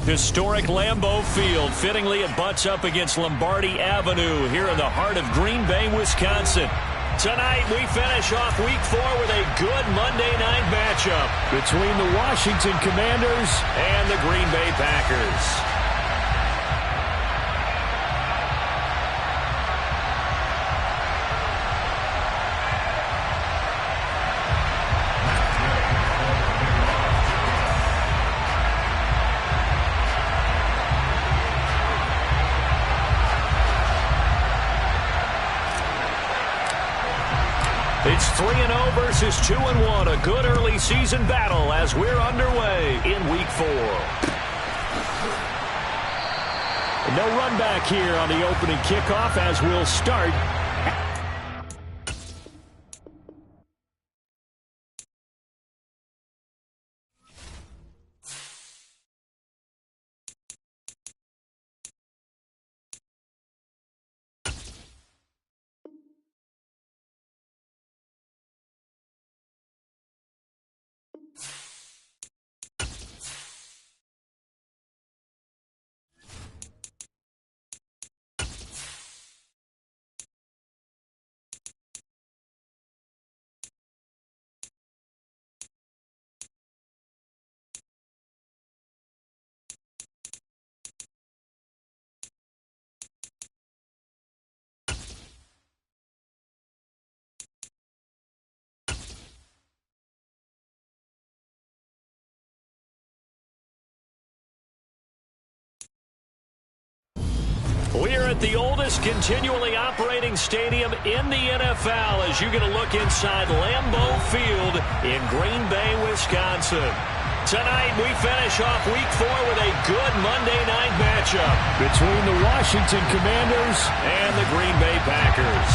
Historic Lambeau Field. Fittingly, it butts up against Lombardi Avenue here in the heart of Green Bay, Wisconsin. Tonight, we finish off Week 4 with a good Monday night matchup between the Washington Commanders and the Green Bay Packers. It's 3-0 versus 2-1. A good early season battle as we're underway in Week 4. No run back here on the opening kickoff as we'll start. We're at the oldest continually operating stadium in the NFL as you get a look inside Lambeau Field in Green Bay, Wisconsin. Tonight, we finish off Week 4 with a good Monday night matchup between the Washington Commanders and the Green Bay Packers.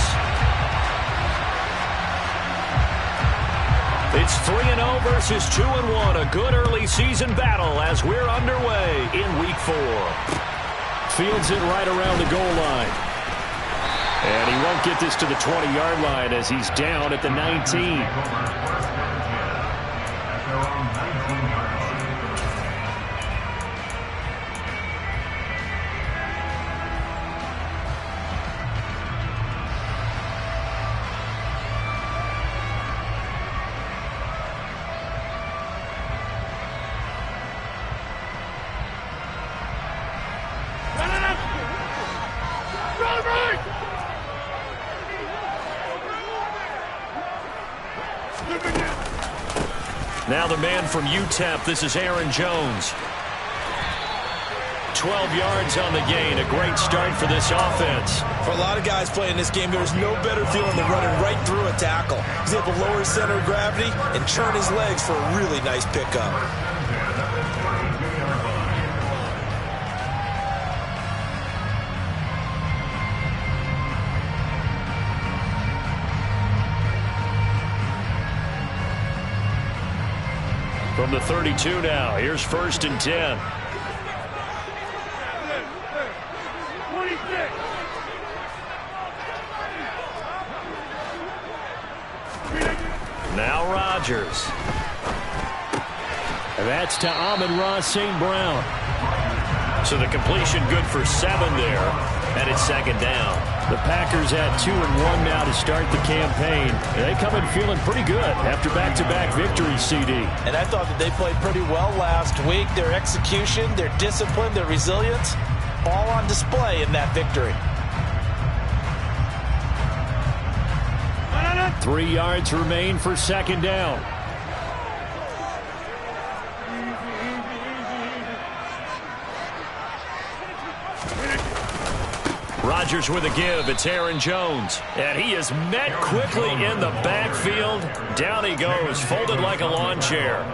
It's 3-0 versus 2-1. A good early season battle as we're underway in Week 4. Fields it right around the goal line. And he won't get this to the 20-yard line as he's down at the 19. Now the man from UTEP, this is Aaron Jones. 12 yards on the gain, a great start for this offense. For a lot of guys playing this game, there's no better feeling than running right through a tackle. He's able to lower his center of gravity and churn his legs for a really nice pickup. From the 32 now, here's 1st and 10. Now Rodgers. And that's to Amon-Ra St. Brown. So the completion good for 7 there, and it's 2nd down. The Packers at 2-1 now to start the campaign. They come in feeling pretty good after back-to-back victories, CD. And I thought that they played pretty well last week. Their execution, their discipline, their resilience, all on display in that victory. 3 yards remain for 2nd down. Rodgers with a give. It's Aaron Jones. And he is met quickly in the backfield. Down he goes, folded like a lawn chair.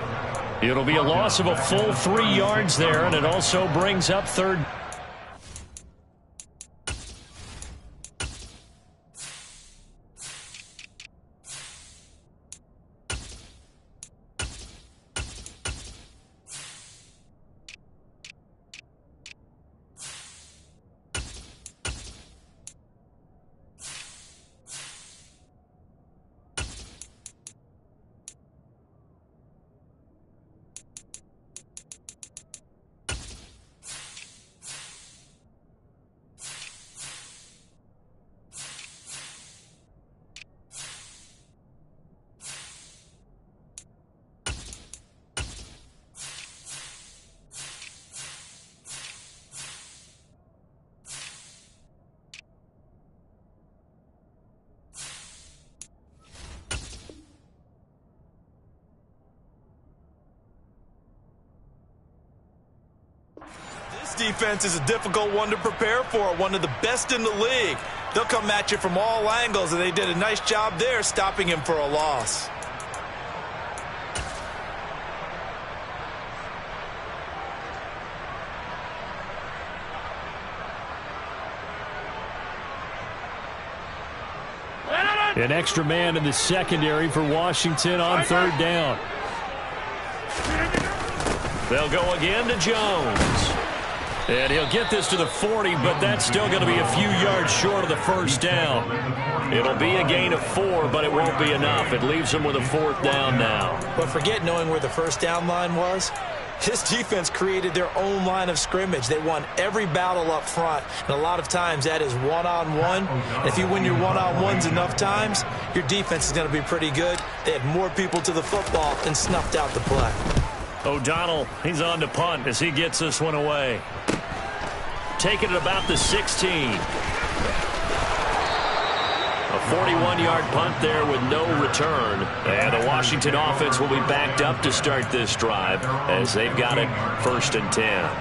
It'll be a loss of a full 3 yards there, and it also brings up 3rd. defense is a difficult one to prepare for, one of the best in the league. They'll come at you from all angles, and they did a nice job there stopping him for a loss. An extra man in the secondary for Washington on third down. They'll go again to Jones. And he'll get this to the 40, but that's still going to be a few yards short of the first down. It'll be a gain of 4, but it won't be enough. It leaves him with a 4th down now. But forget knowing where the first down line was. His defense created their own line of scrimmage. They won every battle up front, and a lot of times that is one-on-one. And if you win your one-on-ones enough times, your defense is going to be pretty good. They had more people to the football and snuffed out the play. O'Donnell, he's on to punt as he gets this one away. Taking it about the 16. A 41-yard punt there with no return. And the Washington offense will be backed up to start this drive as they've got it 1st and 10.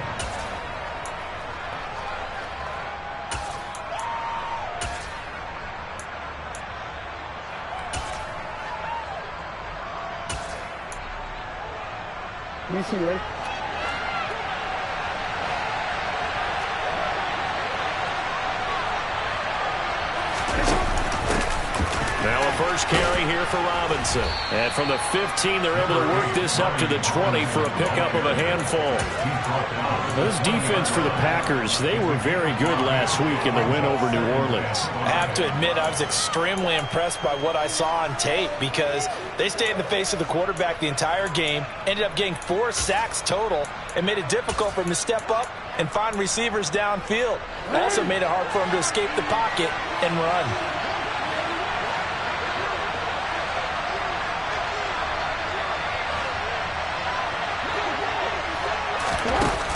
Now a first carry here for Robinson. And from the 15, they're able to work this up to the 20 for a pickup of a handful. This defense for the Packers, they were very good last week in the win over New Orleans. I have to admit, I was extremely impressed by what I saw on tape because they stayed in the face of the quarterback the entire game, ended up getting 4 sacks total, and made it difficult for him to step up and find receivers downfield. Also made it hard for him to escape the pocket and run.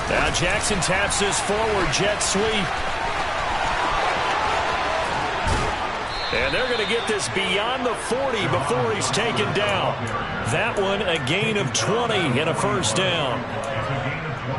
Now Jackson taps this forward, jet sweep. And they're going to get this beyond the 40 before he's taken down. That one a gain of 20 and a first down.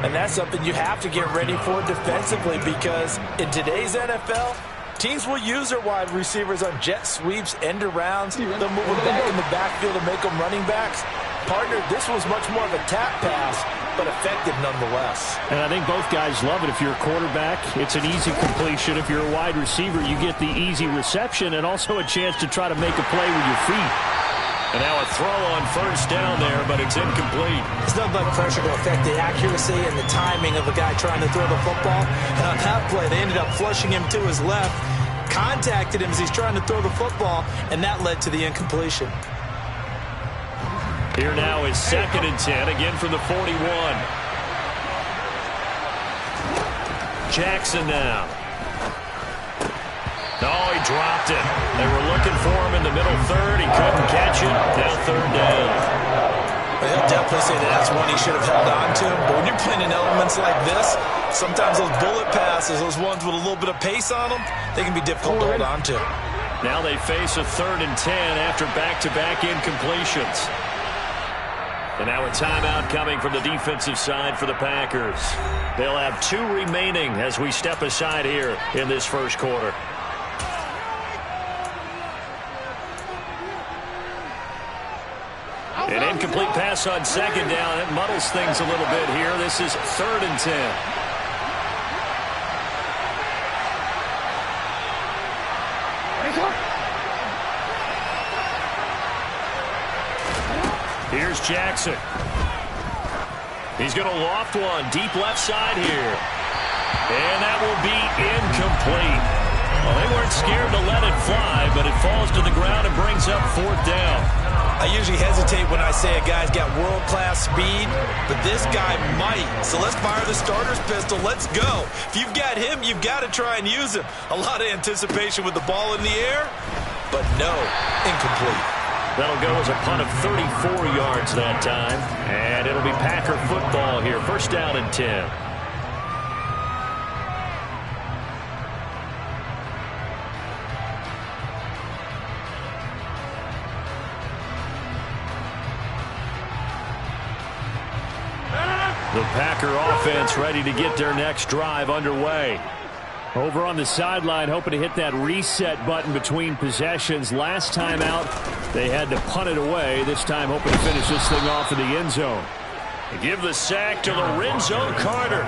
And that's something you have to get ready for defensively because in today's NFL, teams will use their wide receivers on jet sweeps, end arounds. They'll move them back in the backfield to make them running backs. Partner, this was much more of a tap pass, but effective nonetheless. And I think both guys love it. If you're a quarterback, it's an easy completion. If you're a wide receiver, you get the easy reception and also a chance to try to make a play with your feet. And now a throw on first down there, but it's incomplete. It's not like pressure to affect the accuracy and the timing of a guy trying to throw the football. And on that play, they ended up flushing him to his left, contacted him as he's trying to throw the football, and that led to the incompletion. Here now is 2nd and 10, again from the 41. Jackson now. No, he dropped it. They were looking for him in the middle third. He couldn't catch it. Now 3rd down. Well, he'll definitely say that that's one he should have held on to. But when you're playing in elements like this, sometimes those bullet passes, those ones with a little bit of pace on them, they can be difficult to hold on to. Now they face a 3rd and 10 after back-to-back incompletions. And now a timeout coming from the defensive side for the Packers. They'll have 2 remaining as we step aside here in this first quarter. An incomplete pass on 2nd down. It muddles things a little bit here. This is 3rd and 10. Here's Jackson. He's going to loft one deep left side here. And that will be incomplete. Well, they weren't scared to let it fly, but it falls to the ground and brings up 4th down. I usually hesitate when I say a guy's got world-class speed, but this guy might. So let's fire the starter's pistol. Let's go. If you've got him, you've got to try and use him. A lot of anticipation with the ball in the air, but no, incomplete. That'll go as a punt of 34 yards that time. And it'll be Packer football here. 1st down and 10. The Packer offense ready to get their next drive underway. Over on the sideline, hoping to hit that reset button between possessions. Last time out, they had to punt it away. This time, hoping to finish this thing off in the end zone. They give the sack to Lorenzo Carter.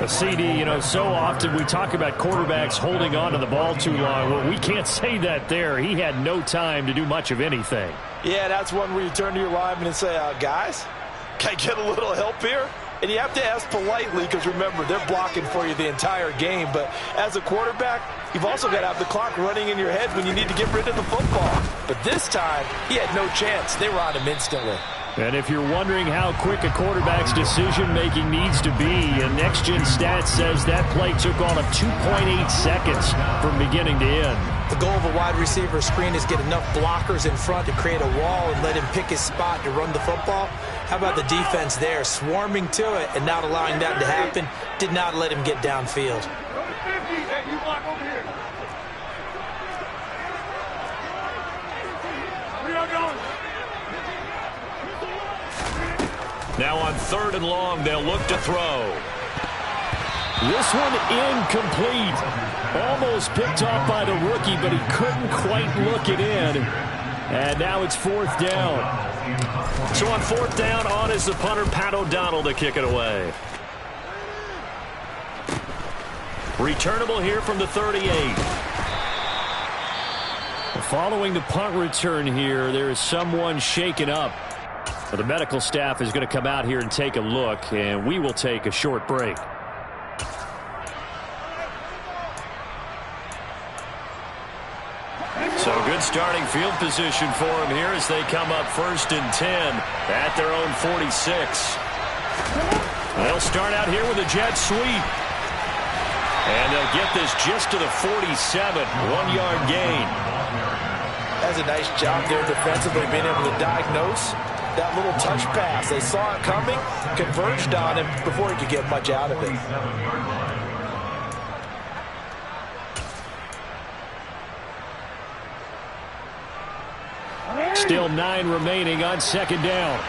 A CD, you know, so often we talk about quarterbacks holding on to the ball too long. Well, we can't say that there. He had no time to do much of anything. Yeah, that's one where you turn to your lineman and say, guys, can I get a little help here? And you have to ask politely because, remember, they're blocking for you the entire game. But as a quarterback, you've also got to have the clock running in your head when you need to get rid of the football. But this time, he had no chance. They were on him instantly. And if you're wondering how quick a quarterback's decision-making needs to be, Next Gen Stats says that play took all of 2.8 seconds from beginning to end. The goal of a wide receiver screen is get enough blockers in front to create a wall and let him pick his spot to run the football. How about the defense there, swarming to it and not allowing that to happen? Did not let him get downfield. Now on 3rd and long, they'll look to throw. This one incomplete. Almost picked off by the rookie, but he couldn't quite look it in. And now it's 4th down. So on 4th down, on is the punter, Pat O'Donnell, to kick it away. Returnable here from the 38. Following the punt return here, there is someone shaken up. Well, the medical staff is going to come out here and take a look, and we will take a short break. So good starting field position for them here as they come up 1st and 10 at their own 46. They'll start out here with a jet sweep. And they'll get this just to the 47, 1-yard gain. That's a nice job there defensively, being able to diagnose that little touch pass. They saw it coming, converged on him before he could get much out of it. Still 9 remaining on 2nd down.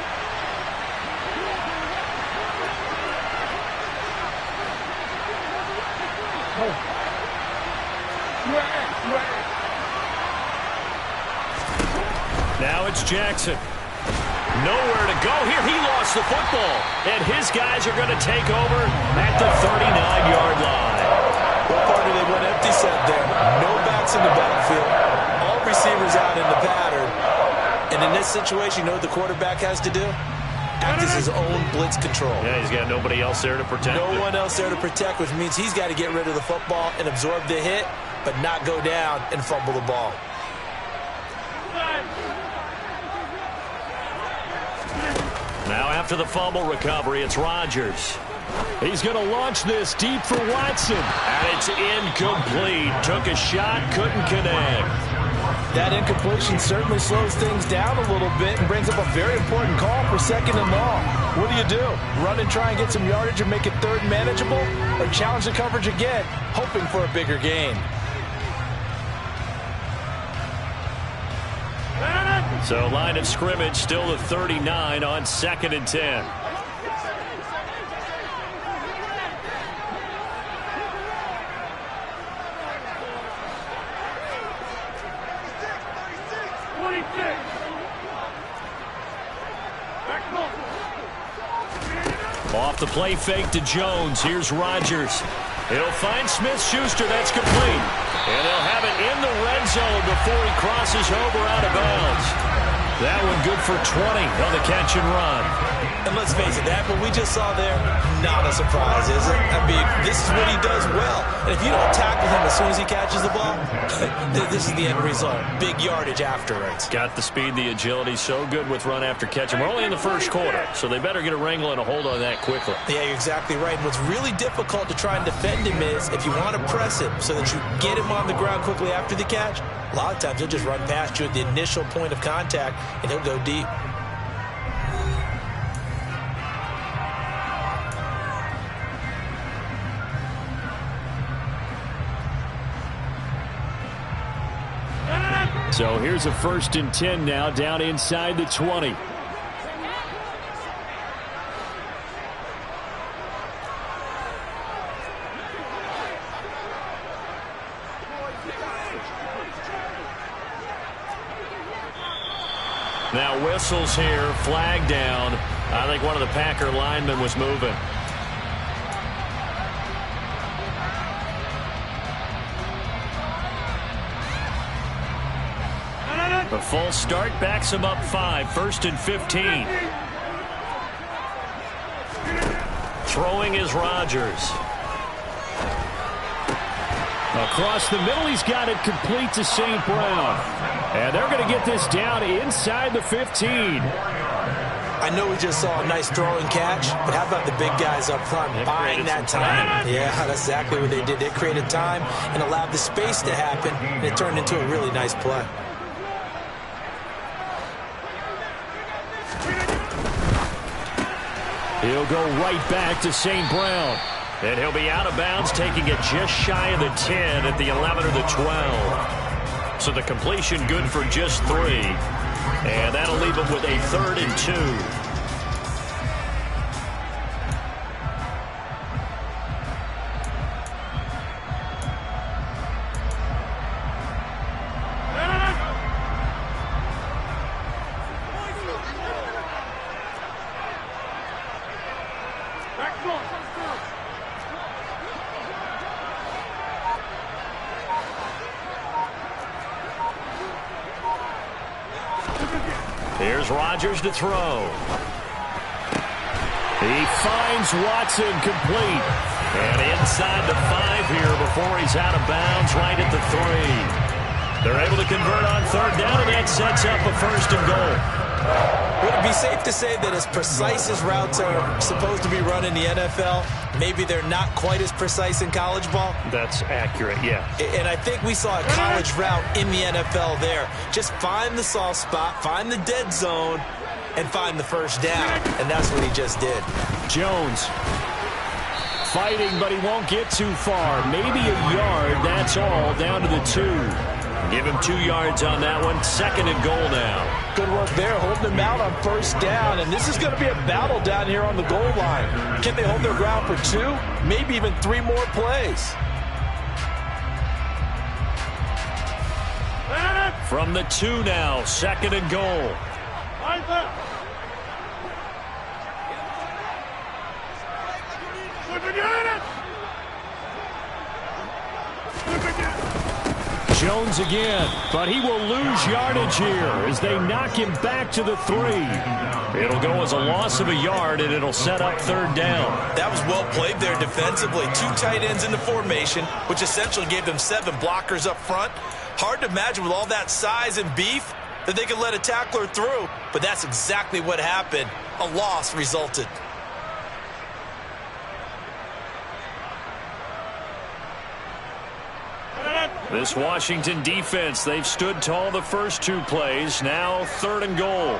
Now it's Jackson. Nowhere to go here. He lost the football. And his guys are going to take over at the 39-yard line. What part of they went empty set there? No backs in the backfield. All receivers out in the pattern. And in this situation, you know what the quarterback has to do? Act as his own blitz control. Yeah, he's got nobody else there to protect. No one else there to protect, which means he's got to get rid of the football and absorb the hit, but not go down and fumble the ball. Now after the fumble recovery, it's Rodgers. He's going to launch this deep for Watson. And it's incomplete. Took a shot, couldn't connect. That incompletion certainly slows things down a little bit and brings up a very important call for 2nd and long. What do? Run and try and get some yardage and make it 3rd manageable? Or challenge the coverage again, hoping for a bigger gain? So line of scrimmage still the 39 on 2nd and 10. Off the play fake to Jones. Here's Rodgers. He'll find Smith-Schuster. That's complete. And they'll have it in the red zone before he crosses over out of bounds. That one good for 20 on the catch and run. And let's face it, that what we just saw there, not a surprise, is it? I mean, this is what he does well. And if you don't tackle him as soon as he catches the ball, this is the end result. Big yardage afterwards. Got the speed, the agility, so good with run after catch. And we're only in the 1st quarter, so they better get a wrangle and a hold on that quickly. Yeah, you're exactly right. And what's really difficult to try and defend him is if you want to press him so that you get him on the ground quickly after the catch, a lot of times he'll just run past you at the initial point of contact, and he'll go deep. So here's a 1st and 10 now, down inside the 20. Now whistles here, flag down. I think one of the Packer linemen was moving. A full start backs him up 5, 1st and 15. Throwing is Rodgers. Across the middle, he's got it complete to St. Brown. And they're going to get this down inside the 15. I know we just saw a nice throwing catch, but how about the big guys up front buying that time? Yeah, that's exactly what they did. They created time and allowed the space to happen, and it turned into a really nice play. He'll go right back to St. Brown. And he'll be out of bounds, taking it just shy of the 10 at the 11 or the 12. So the completion good for just 3. And that'll leave him with a 3rd and 2. Here's Rodgers to throw. He finds Watson complete. And inside the 5 here before he's out of bounds right at the 3. They're able to convert on 3rd down, and that sets up a 1st and goal. Would it be safe to say that as precise as routes are supposed to be run in the NFL, maybe they're not quite as precise in college ball? That's accurate, yeah. And I think we saw a college route in the NFL there. Just find the soft spot, find the dead zone, and find the 1st down. And that's what he just did. Jones fighting, but he won't get too far. Maybe a yard, that's all, down to the 2. Give him 2 yards on that one. 2nd and goal now. Good work there, holding them out on 1st down. And this is going to be a battle down here on the goal line. Can they hold their ground for 2? Maybe even 3 more plays. From the 2 now, 2nd and goal. Jones again, but he will lose yardage here as they knock him back to the 3. It'll go as a loss of a yard, and it'll set up 3rd down. That was well played there defensively. 2 tight ends in the formation, which essentially gave them 7 blockers up front. Hard to imagine with all that size and beef that they could let a tackler through, but that's exactly what happened. A loss resulted. This Washington defense, they've stood tall the first 2 plays. Now 3rd and goal.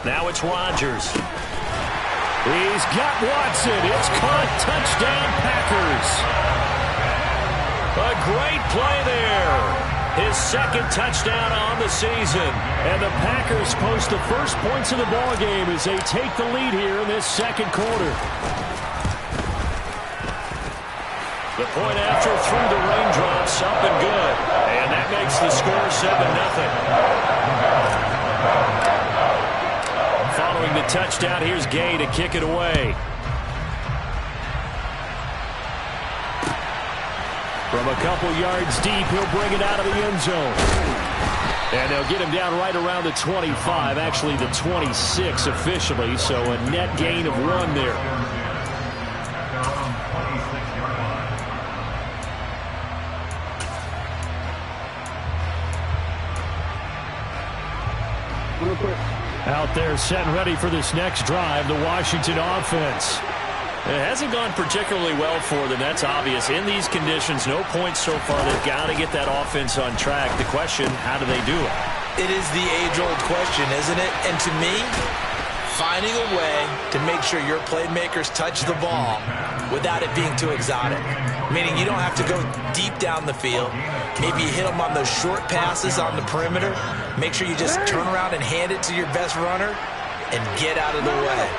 Now it's Rodgers. He's got Watson. It's caught. Touchdown, Packers. A great play there. His 2nd touchdown on the season. And the Packers post the first points of the ballgame as they take the lead here in this 2nd quarter. The point after through the raindrops, up and good. And that makes the score 7-0. Following the touchdown, here's Gay to kick it away. From a couple yards deep, he'll bring it out of the end zone. And they'll get him down right around the 25, actually the 26 officially, so a net gain of 1 there. Out there set and ready for this next drive, the Washington offense. It hasn't gone particularly well for them. That's obvious. In these conditions, no points so far. They've got to get that offense on track. The question, how do they do it? It is the age-old question, isn't it? And to me, finding a way to make sure your playmakers touch the ball without it being too exotic. Meaning you don't have to go deep down the field. Maybe you hit them on those short passes on the perimeter. Make sure you just turn around and hand it to your best runner and get out of the way.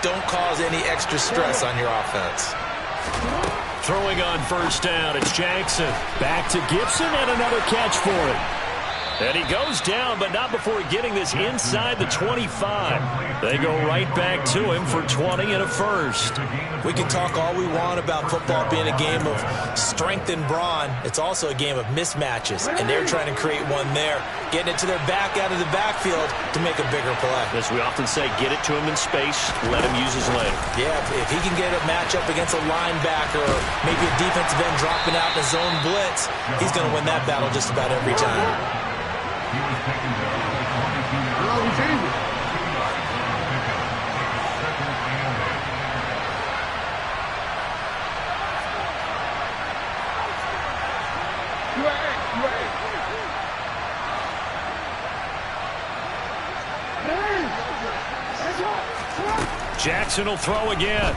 don't cause any extra stress on your offense. Throwing on first down, it's Jackson. Back to Gibson and another catch for him. And he goes down, but not before getting this inside the 25. They go right back to him for 20 and a first. We can talk all we want about football being a game of strength and brawn. It's also a game of mismatches, and they're trying to create one there, getting it to their back out of the backfield to make a bigger play. As we often say, get it to him in space, let him use his leg. Yeah, if he can get a matchup against a linebacker or maybe a defensive end dropping out in a zone blitz, he's going to win that battle just about every time. Jackson will throw again.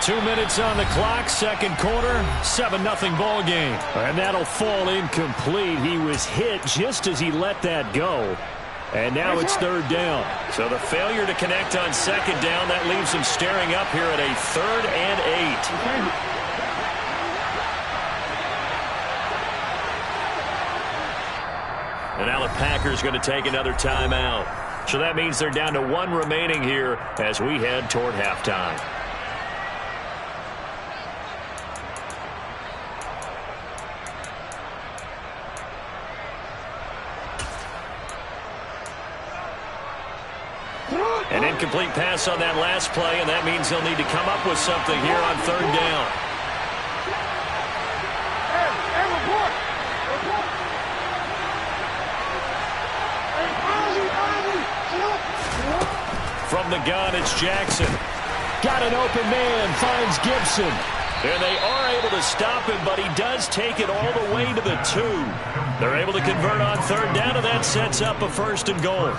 2 minutes on the clock, second quarter, 7-0 ball game. And that'll fall incomplete. He was hit just as he let that go. And now it's third down. So the failure to connect on second down, that leaves him staring up here at a 3rd and 8. And now the Packers going to take another timeout. So that means they're down to 1 remaining here as we head toward halftime. An incomplete pass on that last play, and that means they'll need to come up with something here on third down. From the gun, it's Jackson. Got an open man, finds Gibson. And they are able to stop him, but he does take it all the way to the 2. They're able to convert on third down, and that sets up a 1st and goal.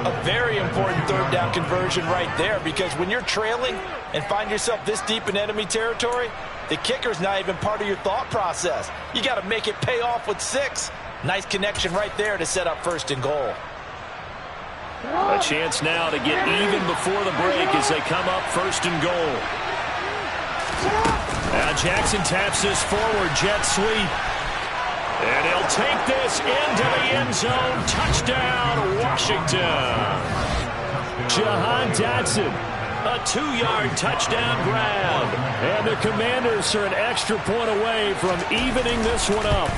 A very important third down conversion right there, because when you're trailing and find yourself this deep in enemy territory, the kicker's not even part of your thought process. You got to make it pay off with 6. Nice connection right there to set up 1st and goal. A chance now to get even before the break as they come up 1st and goal. Now Jackson taps this forward, jet sweep. And he'll take this into the end zone. Touchdown, Washington. Jahan Dotson, a 2-yard touchdown grab. And the Commanders are an extra point away from evening this one up.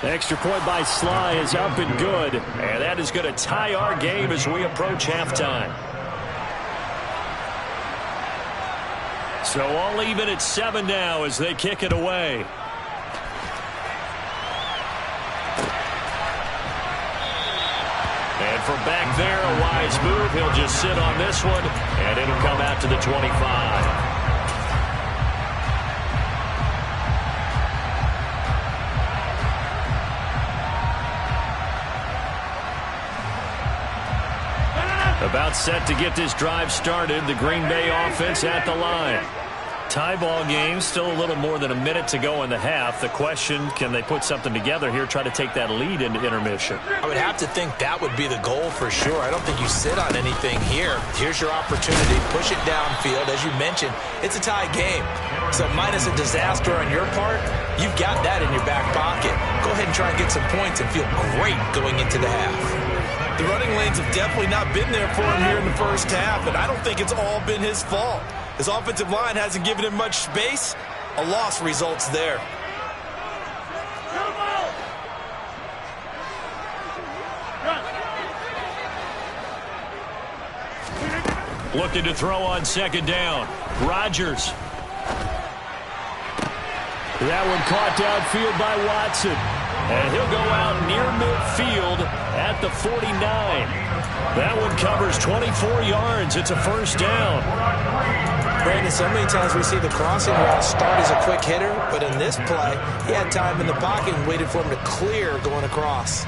The extra point by Sly is up and good. And that is going to tie our game as we approach halftime. So all even at 7 now as they kick it away. And from back there, a wise move. He'll just sit on this one, and it'll come out to the 25. About set to get this drive started. The Green Bay offense at the line. Tie ball game, still a little more than a minute to go in the half. The question, can they put something together here, try to take that lead into intermission? I would have to think that would be the goal for sure. I don't think you sit on anything here. Here's your opportunity. Push it downfield. As you mentioned, it's a tie game. So minus a disaster on your part, you've got that in your back pocket. Go ahead and try and get some points and feel great going into the half. The running lanes have definitely not been there for him here in the first half, and I don't think it's all been his fault. His offensive line hasn't given him much space. A loss results there. Looking to throw on second down. Rodgers. That one caught downfield by Watson. And he'll go out near midfield at the 49. That one covers 24 yards. It's a first down. Brandon, so many times we see the crossing route start as a quick hitter, but in this play, he had time in the pocket and waited for him to clear going across.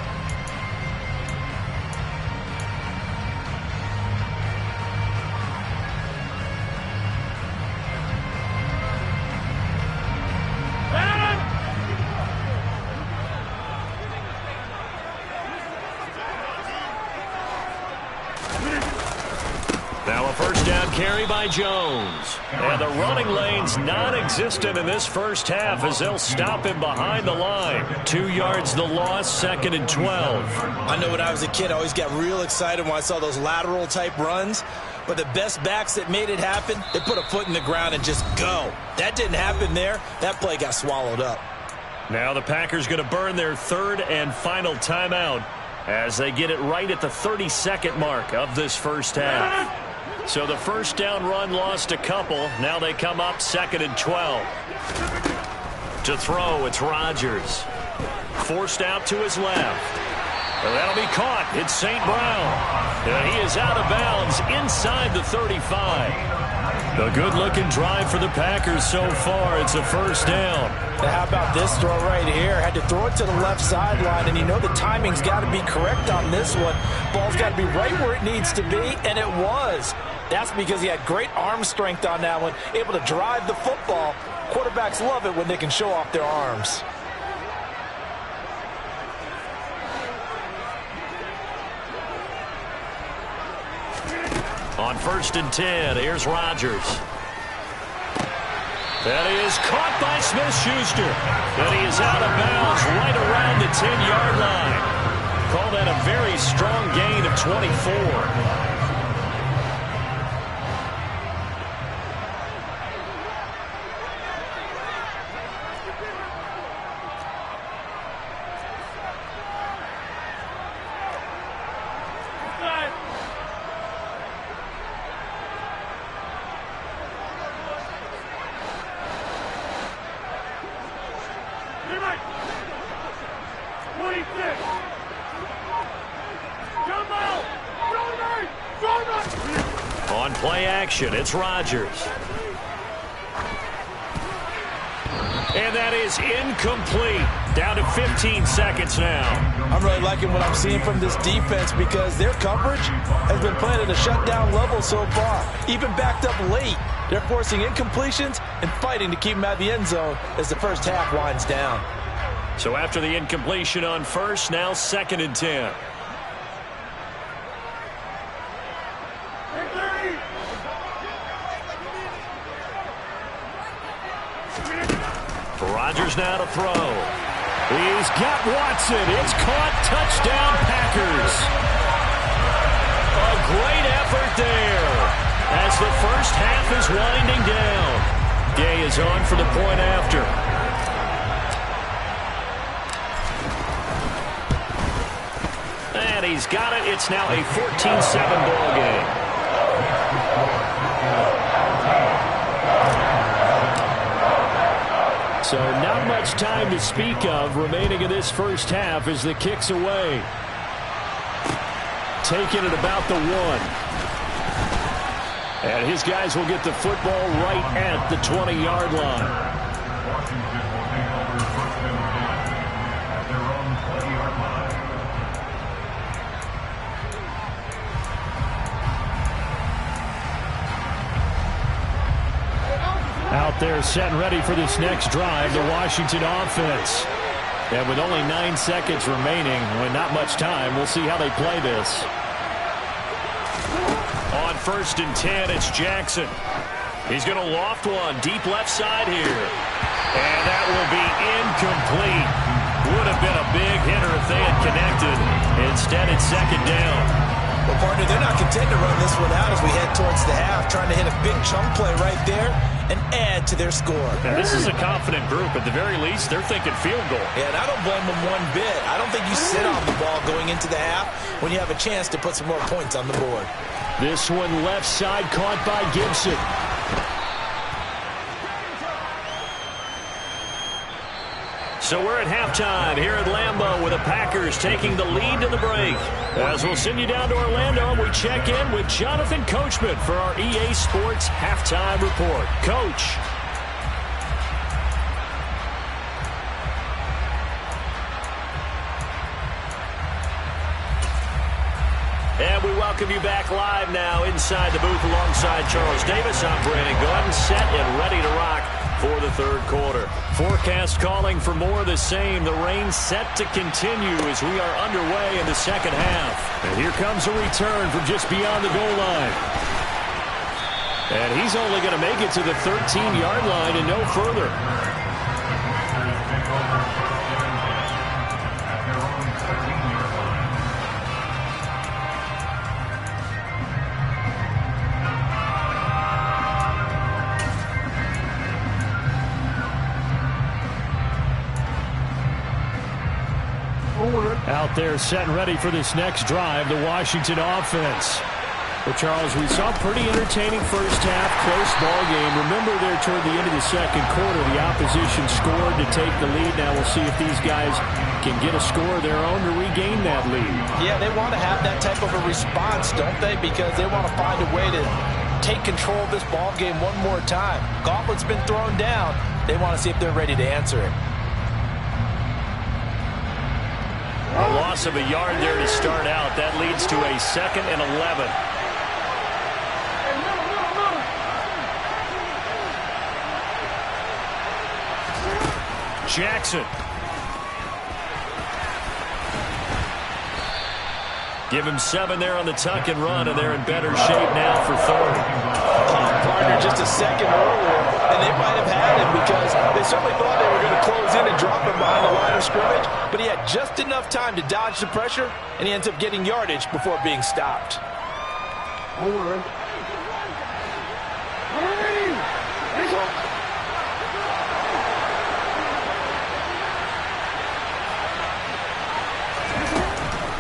carry by Jones. And the running lane's non-existent in this first half as they'll stop him behind the line. 2 yards the loss, 2nd and 12. I know when I was a kid, I always got real excited when I saw those lateral-type runs. But the best backs that made it happen, they put a foot in the ground and just go. That didn't happen there. That play got swallowed up. Now the Packers going to burn their 3rd and final timeout as they get it right at the 32nd mark of this first half. So the first down run lost a couple. Now they come up 2nd and 12. To throw, it's Rodgers. Forced out to his left. That'll be caught. It's St. Brown. And he is out of bounds inside the 35. A good-looking drive for the Packers so far. It's a first down. Now how about this throw right here? Had to throw it to the left sideline, and you know the timing's got to be correct on this one. Ball's got to be right where it needs to be, and it was. That's because he had great arm strength on that one, able to drive the football. Quarterbacks love it when they can show off their arms. On 1st and 10, here's Rodgers. That is caught by Smith-Schuster. And he is out of bounds right around the 10-yard line. Call that a very strong gain of 24. On play action, it's Rodgers. And that is incomplete. Down to 15 seconds now. I'm really liking what I'm seeing from this defense because their coverage has been playing at a shutdown level so far. Even backed up late, they're forcing incompletions and fighting to keep them out of the end zone as the first half winds down. So after the incompletion on first, now 2nd and 10. Rodgers now to throw. He's got Watson. It's caught. Touchdown, Packers. A great effort there as the first half is winding down. Gay is on for the point after. And he's got it. It's now a 14-7 ball game. So not much time to speak of remaining in this first half as the kick's away. Taking it about the 1. And his guys will get the football right at the 20-yard line. Out there set and ready for this next drive, the Washington offense. And with only 9 seconds remaining, with not much time, we'll see how they play this. On 1st and 10, it's Jackson. He's going to loft one deep left side here. And that will be incomplete. Would have been a big hitter if they had connected. Instead, it's 2nd down. Well, partner, they're not content to run this one out as we head towards the half, trying to hit a big chunk play right there and add to their score. Now, this is a confident group. At the very least, they're thinking field goal. Yeah, and I don't blame them one bit. I don't think you sit on the ball going into the half when you have a chance to put some more points on the board. This one left side caught by Gibson. So we're at halftime here at Lambeau with the Packers taking the lead to the break. As we'll send you down to Orlando, we check in with Jonathan Coachman for our EA Sports Halftime Report. Coach. And we welcome you back live now inside the booth alongside Charles Davis. I'm Brandon Gordon, set and ready to rock for the 3rd quarter. Forecast calling for more of the same. The rain set to continue as we are underway in the 2nd half. And here comes a return from just beyond the goal line. And he's only going to make it to the 13-yard line and no further. Out there set and ready for this next drive, the Washington offense. But, Charles, we saw a pretty entertaining first half, close ball game. Remember there toward the end of the second quarter, the opposition scored to take the lead. Now we'll see if these guys can get a score of their own to regain that lead. Yeah, they want to have that type of a response, don't they? Because they want to find a way to take control of this ball game one more time. Gauntlet's been thrown down. They want to see if they're ready to answer it. A loss of a yard there to start out. That leads to a 2nd and 11. Jackson. Give him 7 there on the tuck and run, and they're in better shape now for 3rd. Partner just a second earlier, and they might have had him because they certainly thought they were going to close in and drop him behind the line of scrimmage, but he had just enough time to dodge the pressure, and he ends up getting yardage before being stopped.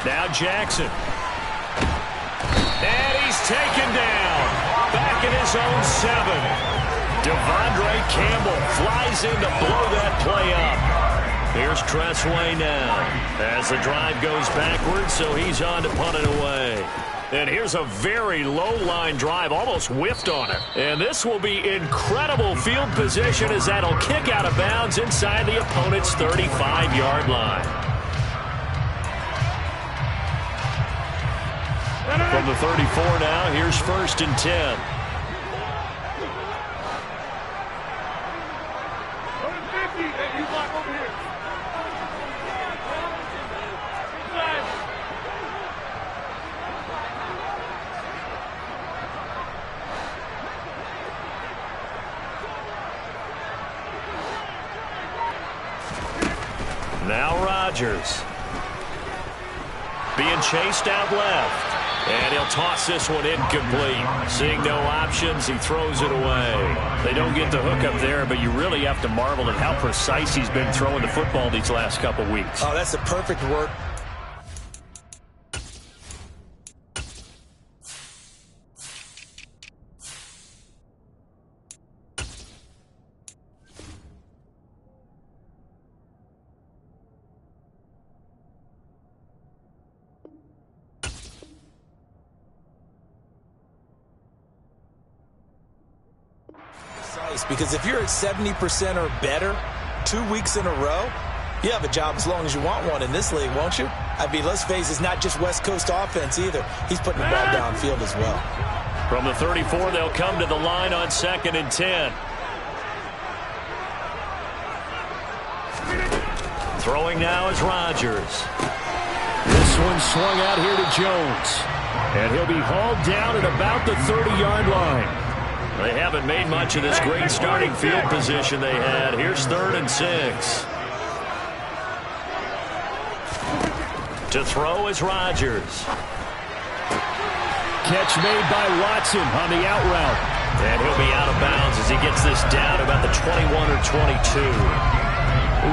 Now Jackson. And he's taken down. Back in his own 7. Devondre Campbell flies in to blow that play up. Here's Tressway now as the drive goes backwards, so he's on to punt it away. And here's a very low-line drive, almost whiffed on it. And this will be incredible field position as that'll kick out of bounds inside the opponent's 35-yard line. From the 34 now, here's 1st and 10. Now Rodgers. Being chased out left. And he'll toss this one incomplete. Seeing no options, he throws it away. They don't get the hook up there, but you really have to marvel at how precise he's been throwing the football these last couple weeks. Oh, that's the perfect work. Because if you're at 70% or better 2 weeks in a row, you have a job as long as you want one in this league, won't you? I mean, let's face it, it's not just West Coast offense either. He's putting the ball downfield as well. From the 34, they'll come to the line on 2nd and 10. Throwing now is Rodgers. This one swung out here to Jones. And he'll be hauled down at about the 30-yard line. They haven't made much of this great starting field position they had. Here's 3rd and 6. To throw is Rodgers. Catch made by Watson on the out route. And he'll be out of bounds as he gets this down about the 21 or 22.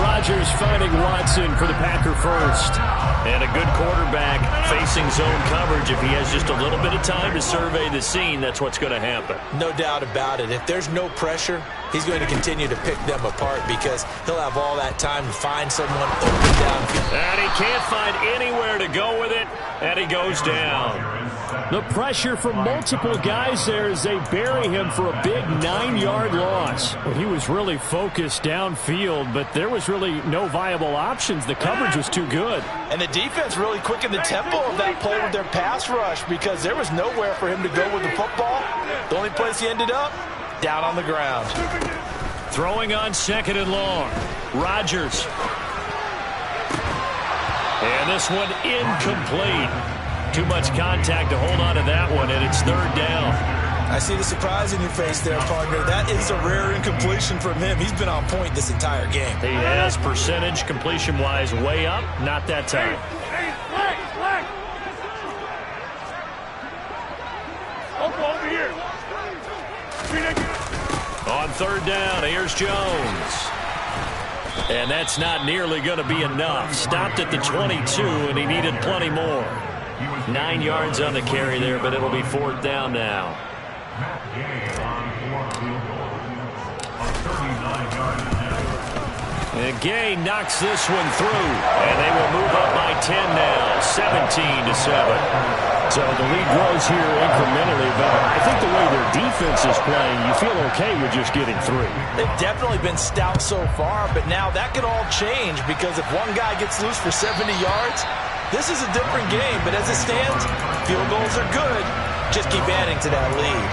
Rodgers finding Watson for the Packer first. And a good quarterback facing zone coverage. If he has just a little bit of time to survey the scene, that's what's going to happen. No doubt about it. If there's no pressure, he's going to continue to pick them apart because he'll have all that time to find someone open downfield. And he can't find anywhere to go with it, and he goes down. The pressure from multiple guys there as they bury him for a big 9-yard loss. Well, he was really focused downfield, but there was really no viable options. The coverage was too good. And the defense really quickened the tempo of that play with their pass rush because there was nowhere for him to go with the football. The only place he ended up, down on the ground. Throwing on 2nd and long. Rodgers. And this one incomplete. Too much contact to hold on to that one, and it's 3rd down. I see the surprise in your face there, partner. That is a rare incompletion from him. He's been on point this entire game. He has percentage completion-wise way up. Not that time. Over here. On third down, here's Jones. And that's not nearly going to be enough. Stopped at the 22, and he needed plenty more. 9 yards on the carry there, but it'll be fourth down now. And Gay knocks this one through, and they will move up by 10 now, 17-7. So the lead grows here incrementally, but I think the way their defense is playing, you feel okay with just getting 3. They've definitely been stout so far, but now that could all change because if one guy gets loose for 70 yards, this is a different game. But as it stands, field goals are good. Just keep adding to that lead.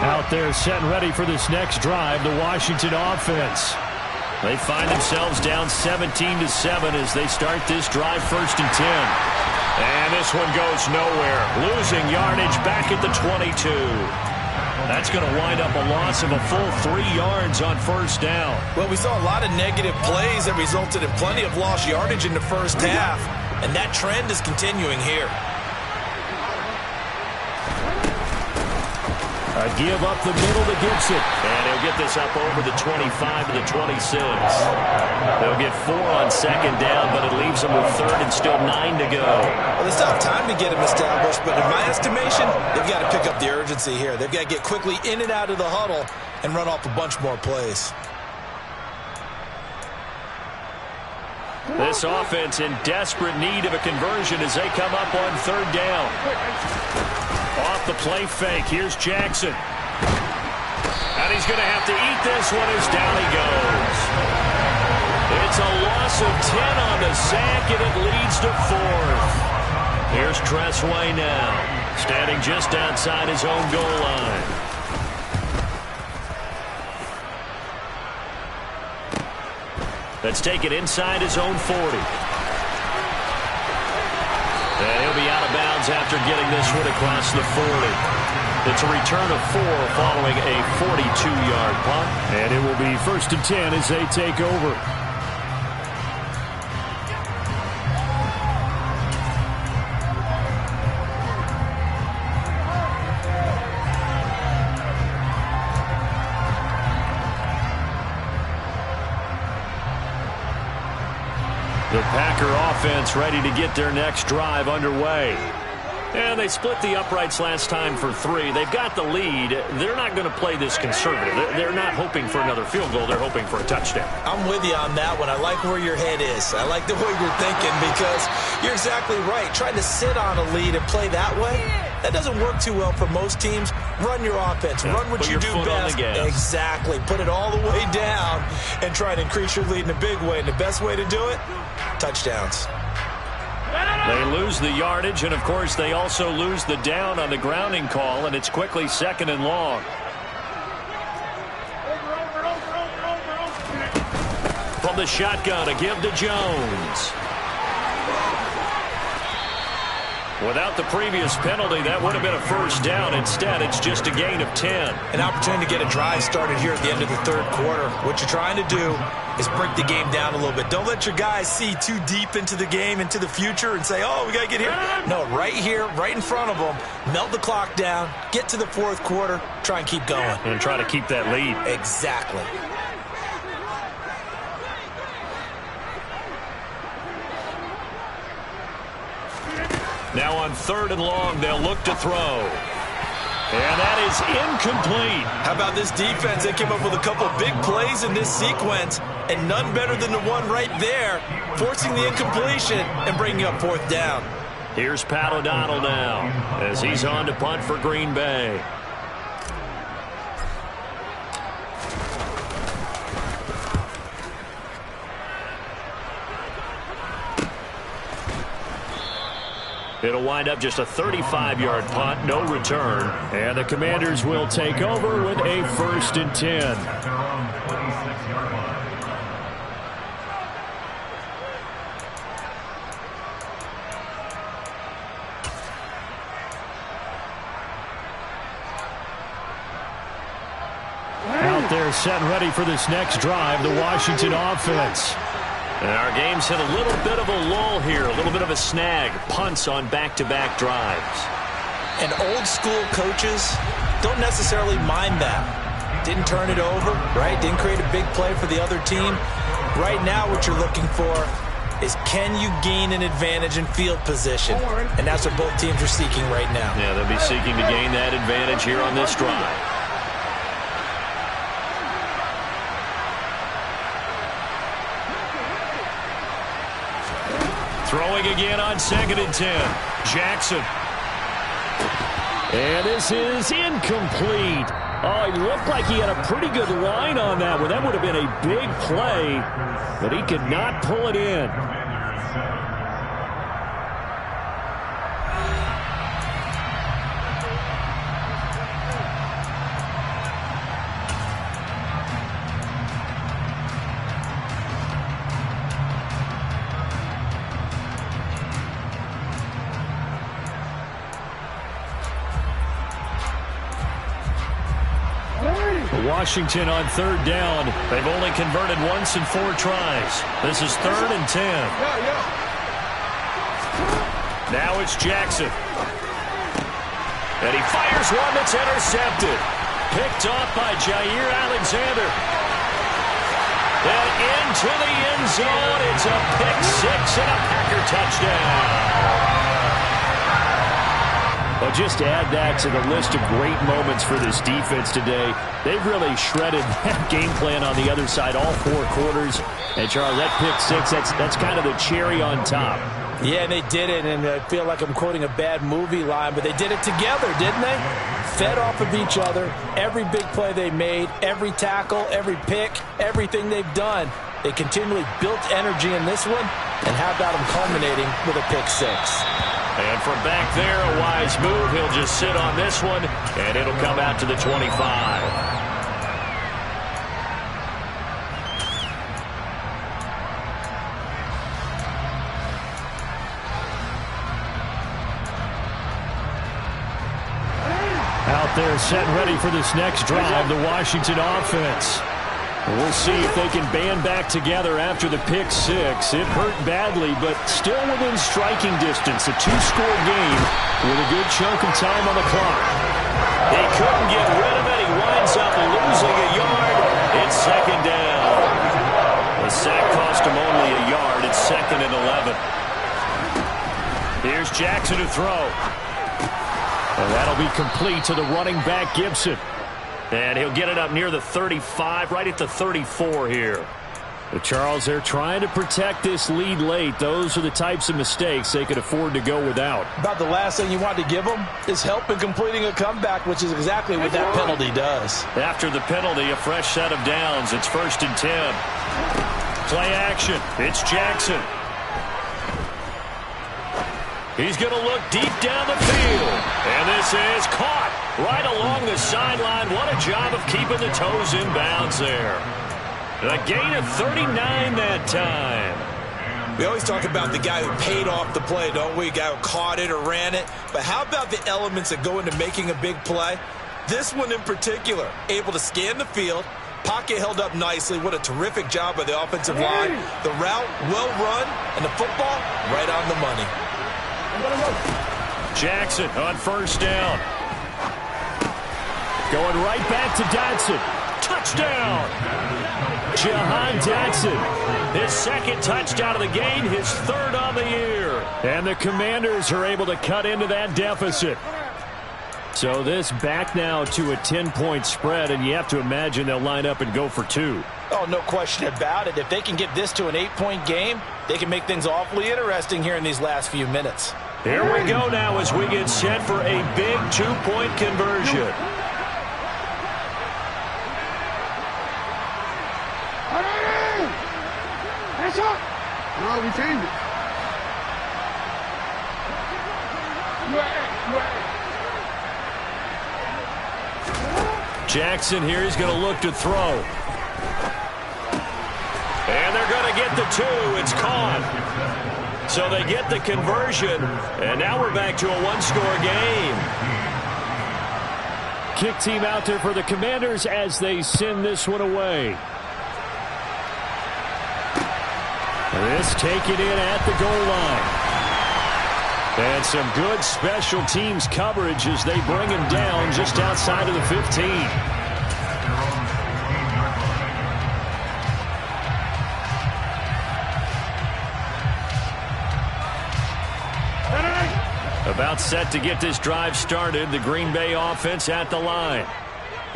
Out there set and ready for this next drive, the Washington offense. They find themselves down 17-7 as they start this drive, 1st and 10. And this one goes nowhere. Losing yardage back at the 22. That's going to wind up a loss of a full 3 yards on 1st down. Well, we saw a lot of negative plays that resulted in plenty of lost yardage in the first half. And that trend is continuing here. A give up the middle to Gibson. And he'll get this up over the 25 to the 26. They'll get 4 on 2nd down, but it leaves them with 3rd and still 9 to go. Well, they still have time to get him established, but in my estimation, they've got to pick up the urgency here. They've got to get quickly in and out of the huddle and run off a bunch more plays. This offense in desperate need of a conversion as they come up on 3rd down. Off the play fake, here's Jackson. And he's going to have to eat this one as down he goes. It's a loss of 10 on the sack, and it leads to 4th. Here's Tressway now, standing just outside his own goal line. Let's take it inside his own 40. And he'll be out of bounds after getting this one across the 40. It's a return of 4 following a 42-yard punt. And it will be 1st and 10 as they take over. The Packer offense ready to get their next drive underway. And they split the uprights last time for 3. They've got the lead. They're not going to play this conservative. They're not hoping for another field goal. They're hoping for a touchdown. I'm with you on that one. I like where your head is. I like the way you're thinking because you're exactly right. Trying to sit on a lead and play that way, that doesn't work too well for most teams. Run your offense. Run what you do best. Exactly. Put it all the way down and try to increase your lead in a big way. And the best way to do it, touchdowns. They lose the yardage, and, of course, they also lose the down on the grounding call, and it's quickly 2nd and long. From the shotgun, a give to Jones. Without the previous penalty, that would have been a 1st down. Instead, it's just a gain of 10. An opportunity to get a drive started here at the end of the 3rd quarter. What you're trying to do is break the game down a little bit. Don't let your guys see too deep into the game, into the future, and say, oh, we got to get here. No, right here, right in front of them, melt the clock down, get to the 4th quarter, try and keep going. And try to keep that lead. Exactly. Now on 3rd and long, they'll look to throw. And that is incomplete. How about this defense? They came up with a couple of big plays in this sequence, and none better than the one right there, forcing the incompletion and bringing up 4th down. Here's Pat O'Donnell now as he's on to punt for Green Bay. It'll wind up just a 35-yard punt, no return. And the Commanders will take over with a 1st and 10. They're set and ready for this next drive, the Washington offense. And our game's hit a little bit of a lull here, a little bit of a snag. Punts on back-to-back drives. And old-school coaches don't necessarily mind that. Didn't turn it over, right? Didn't create a big play for the other team. Right now what you're looking for is, can you gain an advantage in field position? And that's what both teams are seeking right now. Yeah, they'll be seeking to gain that advantage here on this drive. Throwing again on 2nd and 10. Jackson. And this is incomplete. Oh, he looked like he had a pretty good line on that one. That would have been a big play, but he could not pull it in. Washington on 3rd down. They've only converted once in 4 tries. This is 3rd and 10. Now it's Jackson. And he fires one that's intercepted. Picked off by Jair Alexander. And into the end zone. It's a pick 6 and a Packer touchdown. Well, just to add that to the list of great moments for this defense today, they've really shredded that game plan on the other side all 4 quarters. And, Charles, that pick 6, that's kind of the cherry on top. Yeah, and they did it, and I feel like I'm quoting a bad movie line, but they did it together, didn't they? Fed off of each other, every big play they made, every tackle, every pick, everything they've done. They continually built energy in this one, and how about them culminating with a pick 6? And from back there, a wise move. He'll just sit on this one, and it'll come out to the 25. Out there set and ready for this next drive, the Washington offense. We'll see if they can band back together after the pick 6. It hurt badly, but still within striking distance. A 2-score game with a good chunk of time on the clock. He couldn't get rid of it. He winds up losing a yard. It's 2nd down. The sack cost him only a yard. It's 2nd and 11. Here's Jackson to throw. And that'll be complete to the running back, Gibson. And he'll get it up near the 35, right at the 34 here. But Charles, they're trying to protect this lead late. Those are the types of mistakes they could afford to go without. About the last thing you want to give them is help in completing a comeback, which is exactly what that penalty does. After the penalty, a fresh set of downs. It's 1st and 10. Play action. It's Jackson. He's going to look deep down the field. And this is caught right along the sideline. What a job of keeping the toes in bounds there. A gain of 39 that time. We always talk about the guy who paid off the play, don't we? The guy who caught it or ran it. But how about the elements that go into making a big play? This one in particular, able to scan the field. Pocket held up nicely. What a terrific job by the offensive line. The route, well run, and the football, right on the money. Jackson on 1st down. Going right back to Dotson. Touchdown! Jahan Dotson. His 2nd touchdown of the game, his 3rd on the year. And the Commanders are able to cut into that deficit. So this back now to a 10-point spread, and you have to imagine they'll line up and go for 2. Oh, no question about it. If they can get this to an 8-point game, they can make things awfully interesting here in these last few minutes. Here we go now as we get set for a big 2-point conversion. No, we changed it. Jackson here is going to look to throw. And they're going to get the 2. It's caught. So they get the conversion, and now we're back to a one-score game. Kick team out there for the Commanders as they send this one away. This taken in at the goal line. And some good special teams coverage as they bring him down just outside of the 15. About set to get this drive started, the Green Bay offense at the line.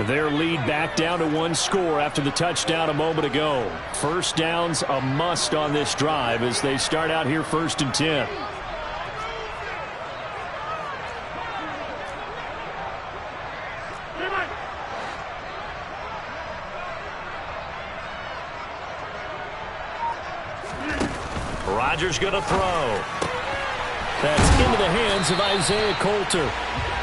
Their lead back down to 1 score after the touchdown a moment ago. First down's a must on this drive as they start out here 1st and 10. Rodgers going to throw. That's into the hands of Isaiah Coulter.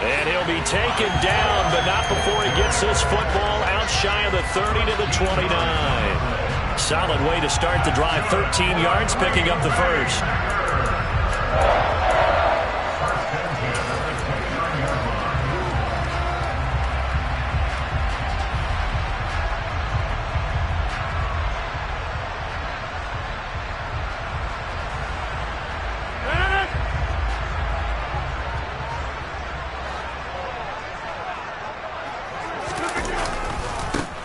And he'll be taken down, but not before he gets this football out shy of the 30 to the 29. Solid way to start the drive. 13 yards, picking up the first.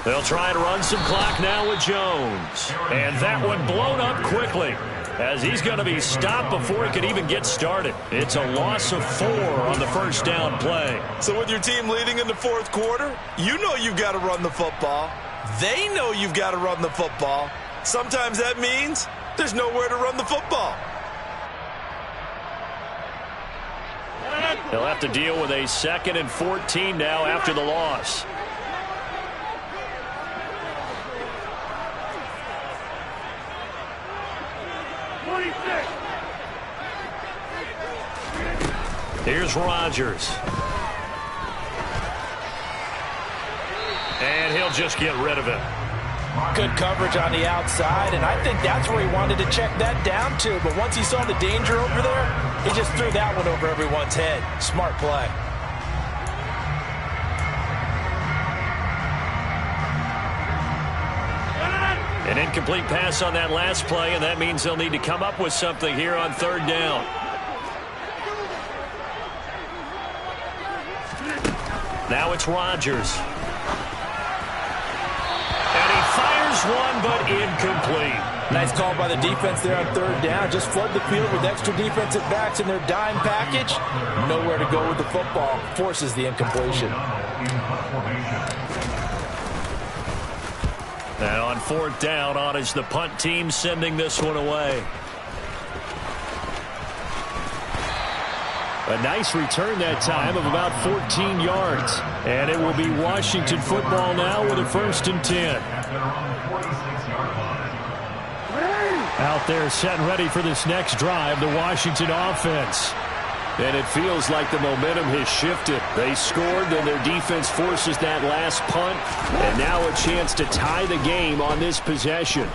They'll try and run some clock now with Jones. And that one blown up quickly as he's going to be stopped before he could even get started. It's a loss of 4 on the first down play. So with your team leading in the 4th quarter, you know you've got to run the football. They know you've got to run the football. Sometimes that means there's nowhere to run the football. They'll have to deal with a 2nd and 14 now after the loss. Here's Rodgers. And he'll just get rid of it. Good coverage on the outside, and I think that's where he wanted to check that down to. But once he saw the danger over there, he just threw that one over everyone's head. Smart play. An incomplete pass on that last play, and that means they'll need to come up with something here on 3rd down. Now it's Rodgers. And he fires one, but incomplete. Nice call by the defense there on 3rd down. Just flood the field with extra defensive backs in their dime package. Nowhere to go with the football. Forces the incompletion. And on 4th down, on is the punt team sending this one away. A nice return that time of about 14 yards. And it will be Washington football now with a 1st and 10. Out there set and ready for this next drive, the Washington offense. And it feels like the momentum has shifted. They scored, then their defense forces that last punt. And now a chance to tie the game on this possession.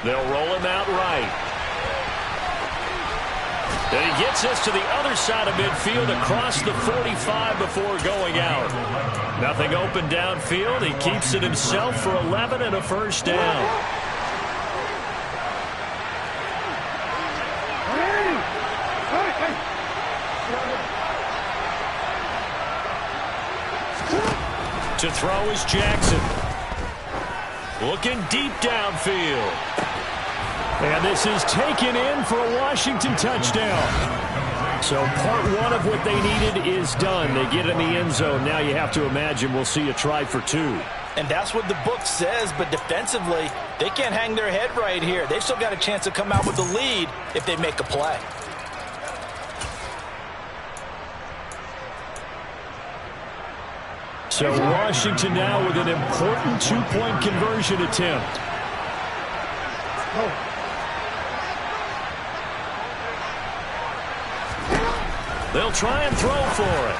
They'll roll him out right. And he gets us to the other side of midfield across the 45 before going out. Nothing open downfield. He keeps it himself for 11 and a 1st down. To throw is Jackson. Looking deep downfield. And this is taken in for a Washington touchdown. So part 1 of what they needed is done. They get in the end zone. Now you have to imagine we'll see a try for 2. And that's what the book says, but defensively, they can't hang their head right here. They've still got a chance to come out with the lead if they make a play. So Washington now with an important 2-point conversion attempt. They'll try and throw for it.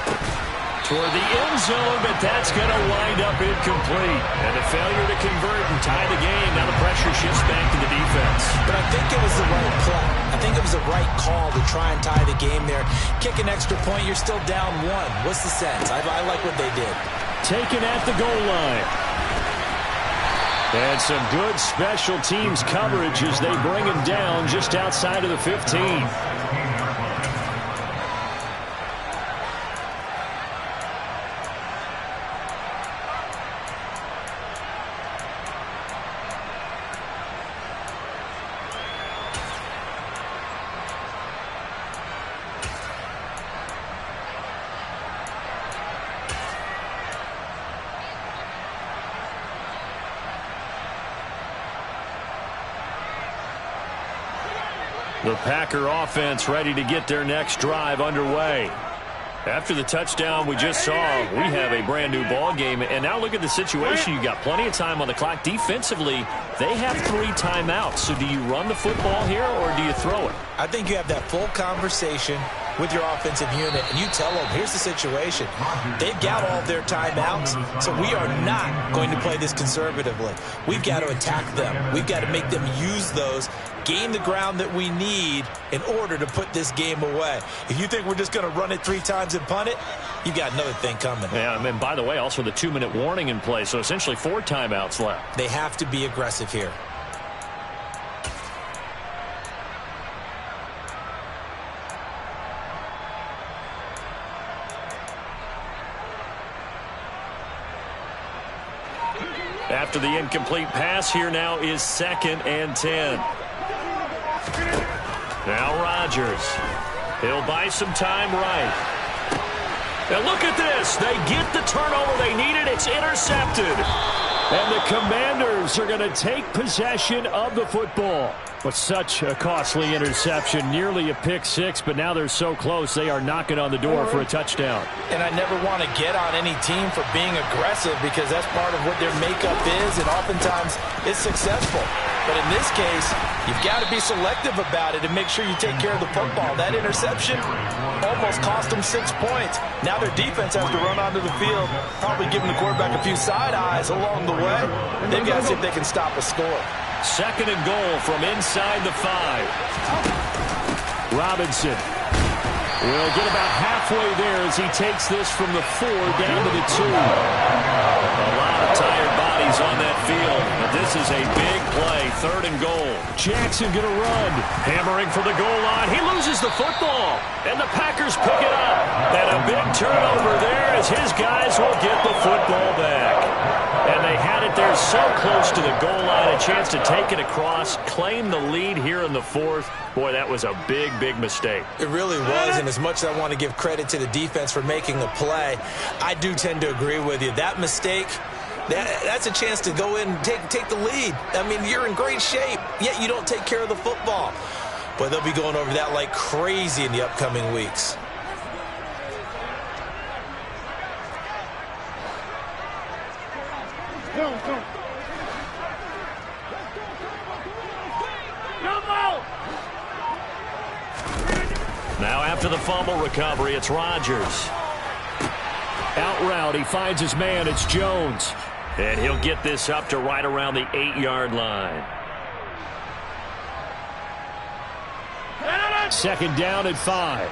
Toward the end zone, but that's going to wind up incomplete. And a failure to convert and tie the game. Now the pressure shifts back to the defense. But I think it was the right play. I think it was the right call to try and tie the game there. Kick an extra point, you're still down one. What's the sense? I like what they did. Taken at the goal line. And some good special teams coverage as they bring him down just outside of the 15. The Packer offense ready to get their next drive underway. After the touchdown we just saw, we have a brand new ball game. And now look at the situation. You got plenty of time on the clock. Defensively, they have 3 timeouts. So do you run the football here or do you throw it? I think you have that full conversation with your offensive unit, and you tell them, here's the situation. They've got all their timeouts, so we are not going to play this conservatively. We've got to attack them. We've got to make them use those, gain the ground that we need in order to put this game away. If you think we're just going to run it 3 times and punt it, you've got another thing coming. Yeah, and by the way, also the 2-minute warning in play, so essentially 4 timeouts left. They have to be aggressive here. After the incomplete pass, here now is 2nd and 10. Now Rodgers. He'll buy some time right. Now look at this. They get the turnover they needed. It's intercepted. And the Commanders are going to take possession of the football. But such a costly interception, nearly a pick 6, but now they're so close they are knocking on the door for a touchdown. And I never want to get on any team for being aggressive because that's part of what their makeup is, and oftentimes it's successful. But in this case, you've got to be selective about it and make sure you take care of the football. That interception almost cost them 6 points. Now their defense has to run onto the field, probably giving the quarterback a few side eyes along the way. They've got to see if they can stop a score. 2nd and goal from inside the 5. Robinson will get about halfway there as he takes this from the 4 down to the 2. A lot of tired bodies on that field, but this is a big play. 3rd and goal. Jackson going to run. Hammering for the goal line. He loses the football, and the Packers pick it up. And a big turnover there as his guys will get the football back. And they had it there so close to the goal line, a chance to take it across, claim the lead here in the 4th. Boy, that was a big, big mistake. It really was, and as much as I want to give credit to the defense for making the play, I do tend to agree with you. That mistake, that's a chance to go in and take the lead. I mean, you're in great shape, yet you don't take care of the football. But they'll be going over that like crazy in the upcoming weeks. Now after the fumble recovery, it's Rodgers. Out route, he finds his man. It's Jones. And he'll get this up to right around the 8-yard line. 2nd down at 5.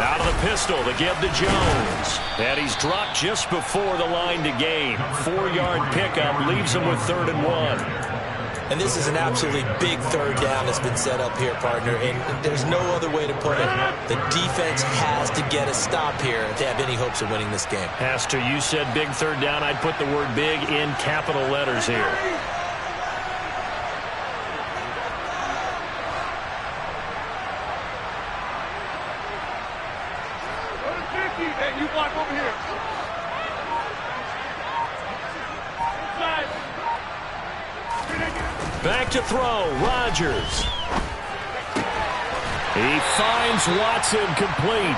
Out of the pistol to give to Jones. And he's dropped just before the line to gain. 4-yard pickup leaves him with 3rd and 1. And this is an absolutely big 3rd down that's been set up here, partner. And there's no other way to put it. The defense has to get a stop here if they have any hopes of winning this game. Has to. You said big 3rd down. I'd put the word big in capital letters here. Hey, you block over here. Back to throw, Rodgers. He finds Watson complete.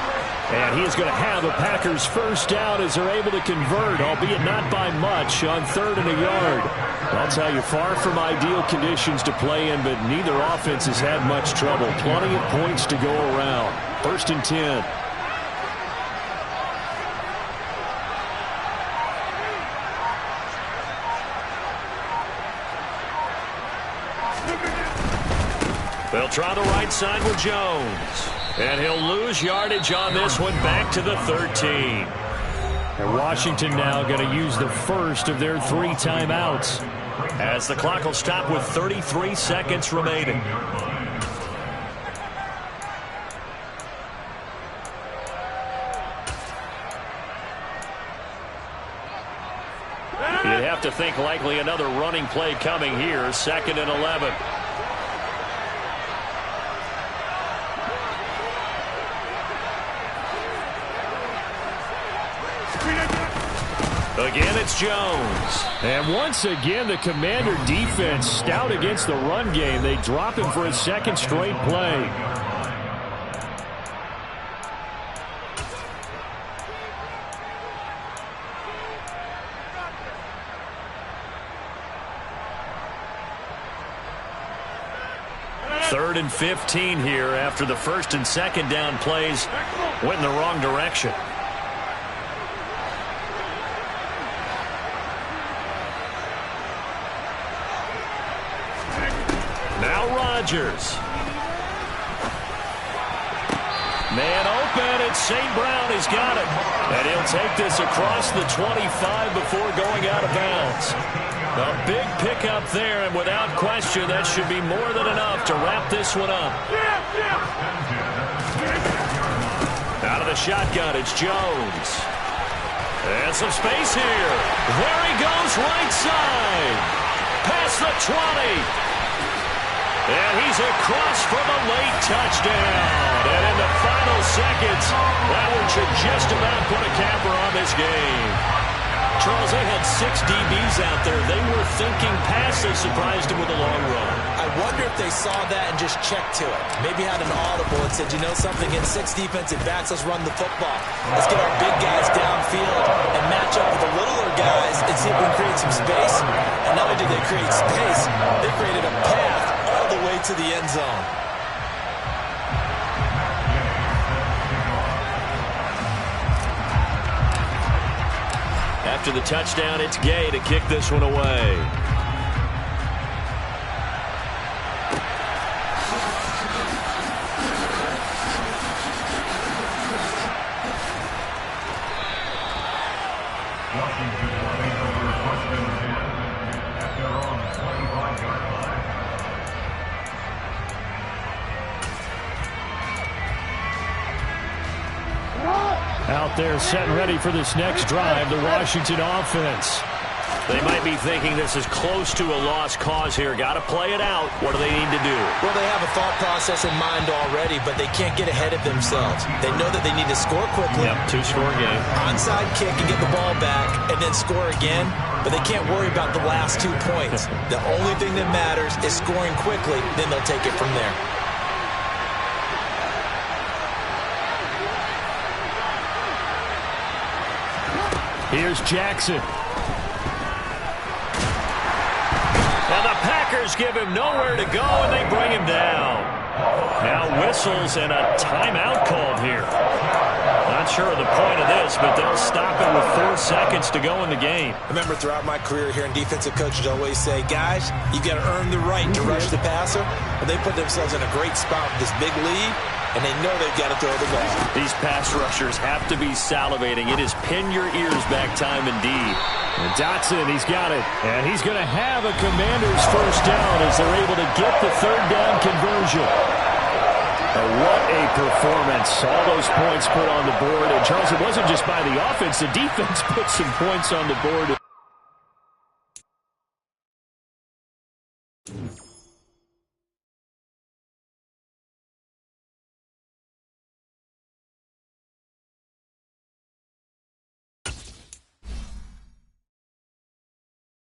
And he is going to have a Packers first down as they're able to convert, albeit not by much, on 3rd and a yard. I'll tell you, far from ideal conditions to play in, but neither offense has had much trouble. Plenty of points to go around. 1st and 10. They'll try the right side with Jones. And he'll lose yardage on this one, back to the 13. And Washington now going to use the first of their 3 timeouts, as the clock will stop with 33 seconds remaining. You'd have to think likely another running play coming here, 2nd and 11. Again, it's Jones. And once again, the Commander defense stout against the run game. They drop him for his 2nd straight play. Third and 15 here after the 1st and 2nd down plays went in the wrong direction. Rodgers. Man open, and St. Brown has got it. And he'll take this across the 25 before going out of bounds. A big pickup there, and without question, that should be more than enough to wrap this one up. Out of the shotgun, it's Jones. And some space here. There he goes, right side. Past the 20. And he's across for the late touchdown. And in the final seconds, that one should just about put a capper on this game. Charles, they had 6 DBs out there. They were thinking pass. They surprised him with a long run. I wonder if they saw that and just checked to it. Maybe had an audible and said, you know something, in 6 defensive backs, let's run the football. Let's get our big guys downfield and match up with the littler guys and see if we can create some space. And not only did they create space, they created a path all the way to the end zone. After the touchdown, it's Gay to kick this one away. Out there set and ready for this next drive, the Washington offense. They might be thinking this is close to a lost cause here. Got to play it out. What do they need to do? Well, they have a thought process in mind already, but they can't get ahead of themselves. They know that they need to score quickly. Yep, 2-score game. Onside kick and get the ball back and then score again, but they can't worry about the last 2 points. The only thing that matters is scoring quickly, then they'll take it from there. Here's Jackson. And the Packers give him nowhere to go, and they bring him down. Now whistles and a timeout called here. Not sure of the point of this, but they'll stop it with 4 seconds to go in the game. I remember throughout my career here in defensive coaches always say, guys, you got to earn the right to rush the passer. And they put themselves in a great spot with this big lead, and they know they've got to throw the ball. These pass rushers have to be salivating. It is pin your ears back time indeed. And Dotson, he's got it. And he's going to have a Commander's first down as they're able to get the 3rd down conversion. What a performance. All those points put on the board. And Charles, it wasn't just by the offense. The defense put some points on the board.